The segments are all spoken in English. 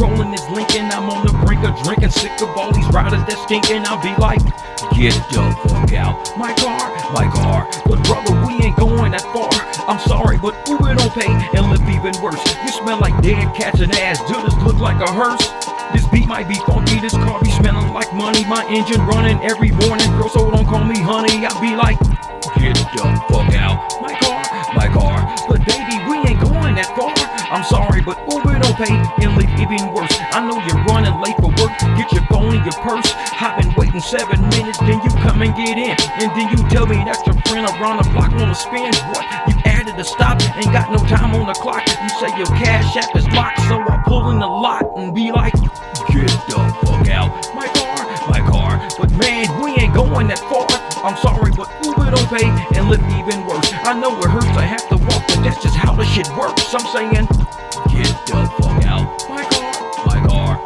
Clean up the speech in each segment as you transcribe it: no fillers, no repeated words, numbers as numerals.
rolling this Lincoln, I'm on the brink of drinking. Sick of all these riders that stinking. I'll be like, get the fuck out. My car. But brother, we ain't going that far. I'm sorry, but Uber don't pay and live even worse. You smell like dead cats and ass. Do this look like a hearse? This beat might be funky, this car be smelling like money. My engine running every morning, girl, so don't call me honey. I'll be like, get the fuck out. My car. But baby, we ain't going that far. I'm sorry, but Uber don't pay and live even worse. I know you're running late for work. Get your phone in your purse. I've been waiting 7 minutes, then you come and get in. And then you tell me that your friend around the block wanna spin. What? You added a stop, ain't got no time on the clock. You say your cash app is locked, so I pull in the lot and be like, get the fuck out. My car. But man, we ain't going that far. I'm sorry, but Uber don't pay and live even worse. I know it hurts to have to walk, but that's just how the shit works. I'm saying, get the fuck out. My car.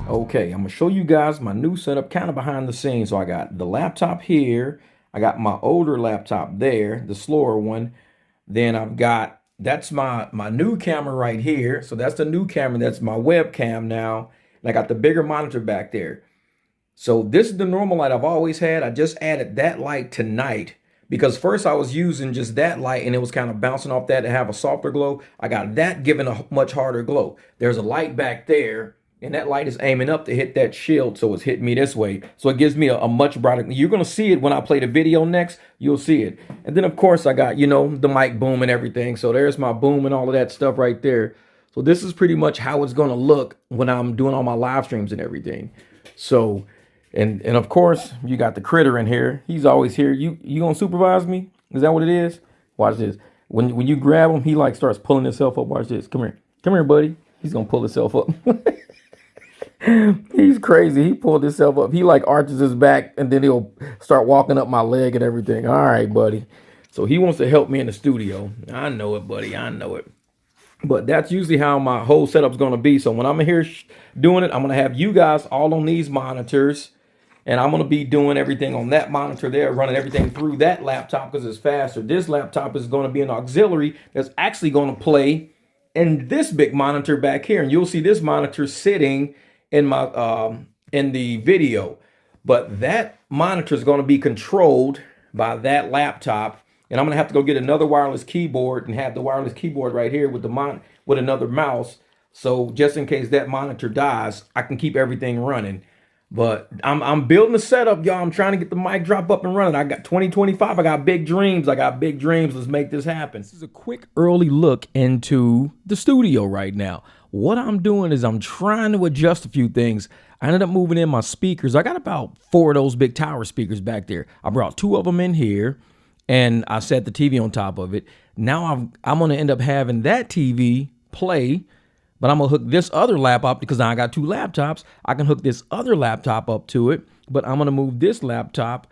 Okay, I'm gonna show you guys my new setup kind of behind the scenes. So I got the laptop here. I got my older laptop there, the slower one. Then I've got, that's my new camera right here. So that's the new camera. That's my webcam now. And I got the bigger monitor back there. So this is the normal light I've always had. I just added that light tonight because first I was using just that light and it was kind of bouncing off that to have a softer glow. I got that giving a much harder glow. There's a light back there. And that light is aiming up to hit that shield, so it's hitting me this way. So it gives me a much brighter. You're going to see it when I play the video next. You'll see it. And then, of course, I got, you know, the mic boom and everything. So there's my boom and all of that stuff right there. So this is pretty much how it's going to look when I'm doing all my live streams and everything. So, and of course, you got the critter in here. He's always here. You going to supervise me? Is that what it is? Watch this. When you grab him, he like starts pulling himself up. Watch this. Come here. Come here, buddy. He's going to pull himself up. He's crazy. He pulled himself up. He like arches his back and then he'll start walking up my leg and everything. All right, buddy. So he wants to help me in the studio. I know it, buddy. I know it. But that's usually how my whole setup's going to be. So when I'm here doing it, I'm going to have you guys all on these monitors. And I'm going to be doing everything on that monitor there, running everything through that laptop because it's faster. This laptop is going to be an auxiliary that's actually going to play in this big monitor back here. And you'll see this monitor sitting in my in the video, but that monitor is going to be controlled by that laptop, and I'm gonna have to go get another wireless keyboard and have the wireless keyboard right here with the with another mouse, so just in case that monitor dies, I can keep everything running. But I'm building a setup, y'all. I'm trying to get the mic drop up and running. I got 2025. I got big dreams. Let's make this happen. This is a quick early look into the studio right now. What I'm doing is I'm trying to adjust a few things. I ended up moving in my speakers. I got about 4 of those big tower speakers back there. I brought 2 of them in here and I set the TV on top of it. Now I'm going to end up having that TV play, but I'm going to hook this other laptop because now I got 2 laptops. I can hook this other laptop up to it, but I'm going to move this laptop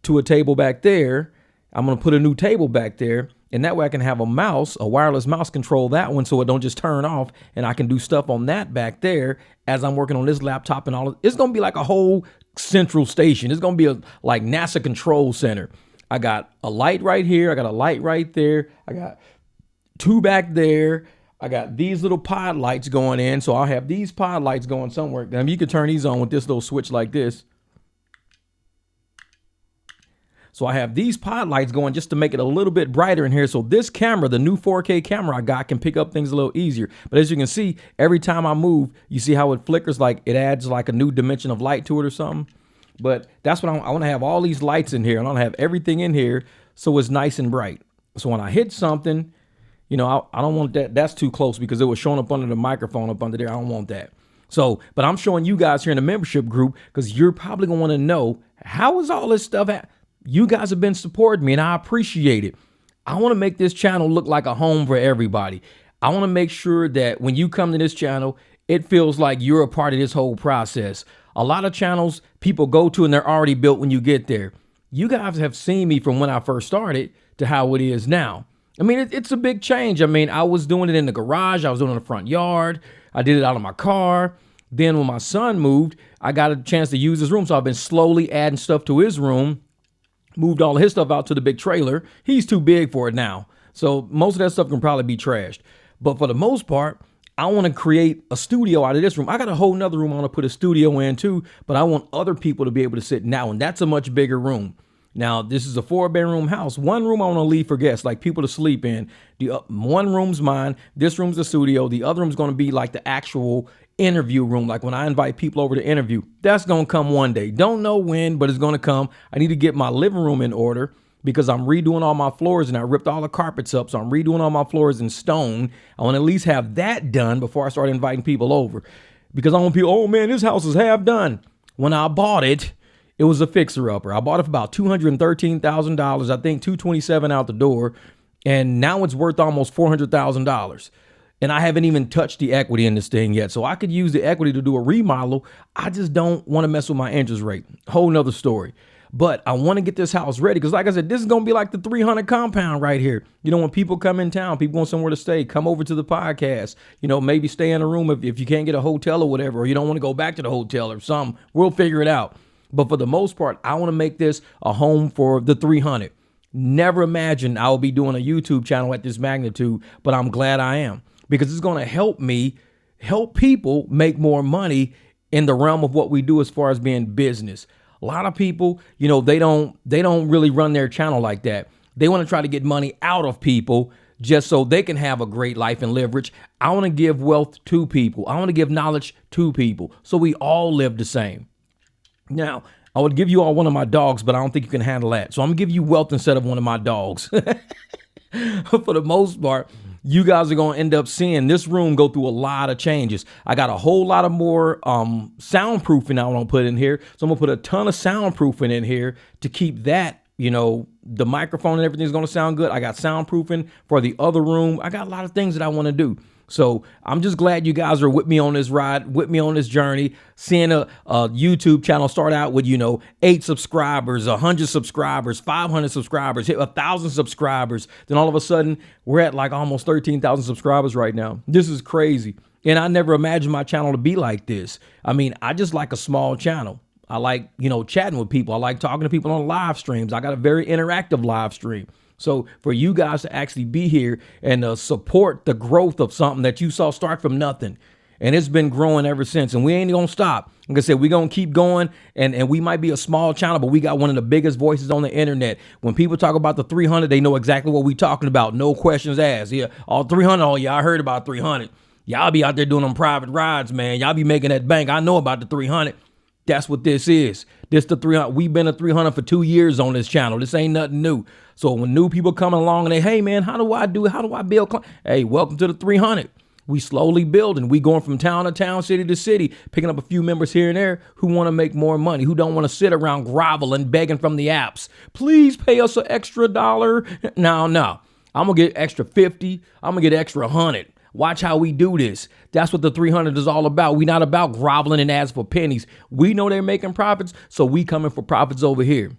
to a table back there. I'm going to put a new table back there. And that way I can have a mouse, a wireless mouse control that one so it don't just turn off, and I can do stuff on that back there as I'm working on this laptop and all. It's going to be like a whole central station. It's going to be like NASA control center. I got a light right here. I got a light right there. I got 2 back there. I got these little pod lights going in. So I'll have these pod lights going somewhere. I mean, you can turn these on with this little switch like this. So I have these pod lights going just to make it a little bit brighter in here. So this camera, the new 4K camera I got, can pick up things a little easier. But as you can see, every time I move, you see how it flickers, like it adds like a new dimension of light to it or something. But that's what I want to have all these lights in here. And I want to have everything in here so it's nice and bright. So when I hit something, you know, I don't want that. That's too close because it was showing up under the microphone up under there. I don't want that. So, but I'm showing you guys here in the membership group because you're probably going to want to know, how is all this stuff at? You guys have been supporting me and I appreciate it. I want to make this channel look like a home for everybody. I want to make sure that when you come to this channel, it feels like you're a part of this whole process. A lot of channels people go to and they're already built when you get there. You guys have seen me from when I first started to how it is now. I mean, it's a big change. I mean, I was doing it in the garage. I was doing it in the front yard. I did it out of my car. Then when my son moved, I got a chance to use his room. So I've been slowly adding stuff to his room, moved all of his stuff out to the big trailer. He's too big for it now. So most of that stuff can probably be trashed. But for the most part, I want to create a studio out of this room. I got a whole nother room I want to put a studio in too, but I want other people to be able to sit in that one. That's a much bigger room. Now, this is a 4-bedroom house. One room I want to leave for guests, like people to sleep in. The one room's mine. This room's the studio. The other room's going to be like the actual interview room. Like when I invite people over to interview, that's going to come one day. Don't know when, but it's going to come. I need to get my living room in order, because I'm redoing all my floors and I ripped all the carpets up. So I'm redoing all my floors in stone. I want to at least have that done before I start inviting people over, because I want people, oh man, this house is half done. When I bought it, it was a fixer upper. I bought it for about $213,000. I think $227,000 out the door. And now it's worth almost $400,000. And I haven't even touched the equity in this thing yet. So I could use the equity to do a remodel. I just don't want to mess with my interest rate. Whole nother story. But I want to get this house ready, because like I said, this is going to be like the 300 compound right here. You know, when people come in town, people want somewhere to stay, come over to the podcast, you know, maybe stay in a room if you can't get a hotel or whatever, or you don't want to go back to the hotel or something. We'll figure it out. But for the most part, I want to make this a home for the 300. Never imagined I would be doing a YouTube channel at this magnitude, but I'm glad I am, because it's going to help me help people make more money in the realm of what we do as far as being business. A lot of people, you know, they don't really run their channel like that. They want to try to get money out of people just so they can have a great life and live rich. I want to give wealth to people. I want to give knowledge to people so we all live the same. Now, I would give you all one of my dogs, but I don't think you can handle that. So I'm gonna give you wealth instead of one of my dogs. For the most part, you guys are going to end up seeing this room go through a lot of changes. I got a whole lot of more soundproofing I want to put in here. So I'm going to put a ton of soundproofing in here to keep that, you know, the microphone and everything's going to sound good. I got soundproofing for the other room. I got a lot of things that I want to do. So I'm just glad you guys are with me on this ride, with me on this journey, seeing a YouTube channel start out with, you know, 8 subscribers, 100 subscribers, 500 subscribers, hit 1,000 subscribers. Then all of a sudden we're at like almost 13,000 subscribers right now. This is crazy. And I never imagined my channel to be like this. I mean, I just like a small channel. I like, you know, chatting with people. I like talking to people on live streams. I got a very interactive live stream. So for you guys to actually be here and support the growth of something that you saw start from nothing, and it's been growing ever since, and we ain't gonna stop. Like I said, we're gonna keep going, and we might be a small channel, but we got one of the biggest voices on the internet. When people talk about the 300, they know exactly what we talking about. No questions asked. Yeah, all 300. Oh yeah, I heard about 300. Y'all be out there doing them private rides, man. Y'all be making that bank. I know about the 300. That's what this is. This the 300. We've been at 300 for 2 years on this channel. This ain't nothing new. So when new people coming along and they, hey man, how do I build? Hey, welcome to the 300. We slowly building. We going from town to town, city to city, picking up a few members here and there who want to make more money, who don't want to sit around groveling, begging from the apps. Please pay us an extra $1. No. I'm gonna get extra 50. I'm gonna get extra 100. Watch how we do this. That's what the 300 is all about. We're not about groveling and asking for pennies. We know they're making profits, so we coming for profits over here.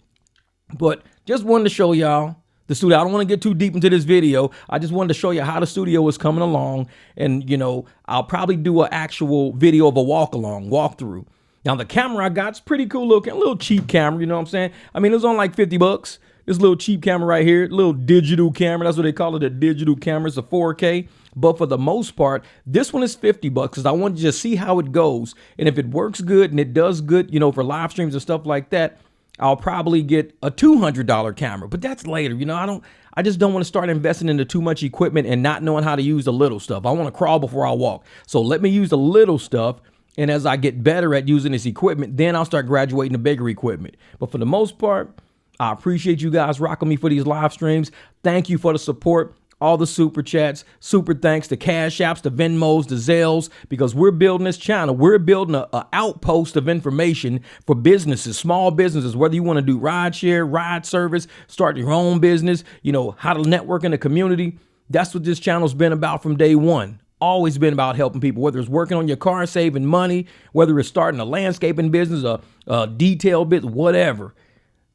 But just wanted to show y'all the studio. I don't want to get too deep into this video. I just wanted to show you how the studio is coming along. And, you know, I'll probably do an actual video of a walkthrough. Now, the camera I got is pretty cool looking, a little cheap camera, you know what I'm saying? I mean, it was on like 50 bucks. This little cheap camera right here, little digital camera. That's what they call it, a digital camera. It's a 4K. But for the most part, this one is 50 bucks because I want to just see how it goes. And if it works good and it does good, you know, for live streams and stuff like that, I'll probably get a $200 camera. But that's later. You know, I just don't want to start investing into too much equipment and not knowing how to use the little stuff. I want to crawl before I walk. So let me use the little stuff. And as I get better at using this equipment, then I'll start graduating to bigger equipment. But for the most part, I appreciate you guys rocking me for these live streams. Thank you for the support, all the super chats, super thanks, the cash apps, the Venmos, the Zelles, because we're building this channel. We're building an outpost of information for businesses, small businesses, whether you want to do rideshare, ride service, start your own business, you know, how to network in the community. That's what this channel's been about from day one. Always been about helping people, whether it's working on your car, saving money, whether it's starting a landscaping business, a detail business, whatever.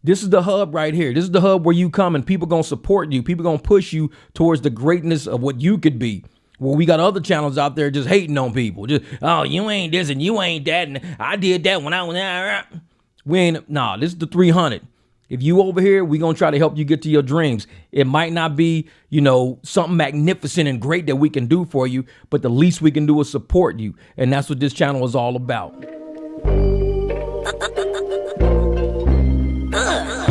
This is the hub right here. This is the hub where you come and people going to support you. People going to push you towards the greatness of what you could be. Well, we got other channels out there just hating on people. Just, oh, you ain't this and you ain't that, and I did that when I was there. We ain't, nah, this is the 300. If you over here, we gonna try to help you get to your dreams. It might not be, you know, something magnificent and great that we can do for you, but the least we can do is support you. And that's what this channel is all about.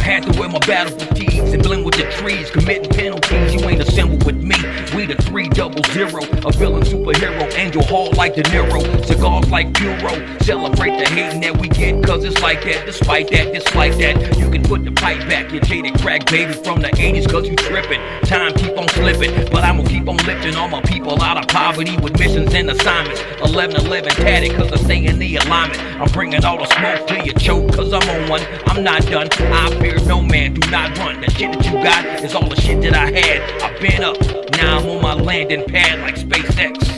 Had to wear my battle fatigues and blend with the trees, committing penalties. You ain't assembled with me. We the 300, a villain superhero, Angel Hall like De Niro, cigars like Puro. Celebrate the hating that we get, cause it's like that. Despite that, dislike that. You can put the pipe back, you jaded crack baby from the 80s, cause you tripping. Time keep on slipping, but I'm gonna keep on lifting all my people out of poverty with missions and assignments. 11-11 tatted, cause I stay in the alignment. I'm bringing all the smoke till you choke, cause I'm on one. I'm not done. I fear no man, do not run. The shit that you got is all the shit that I had. I've been up, now I'm on my landing pad like SpaceX.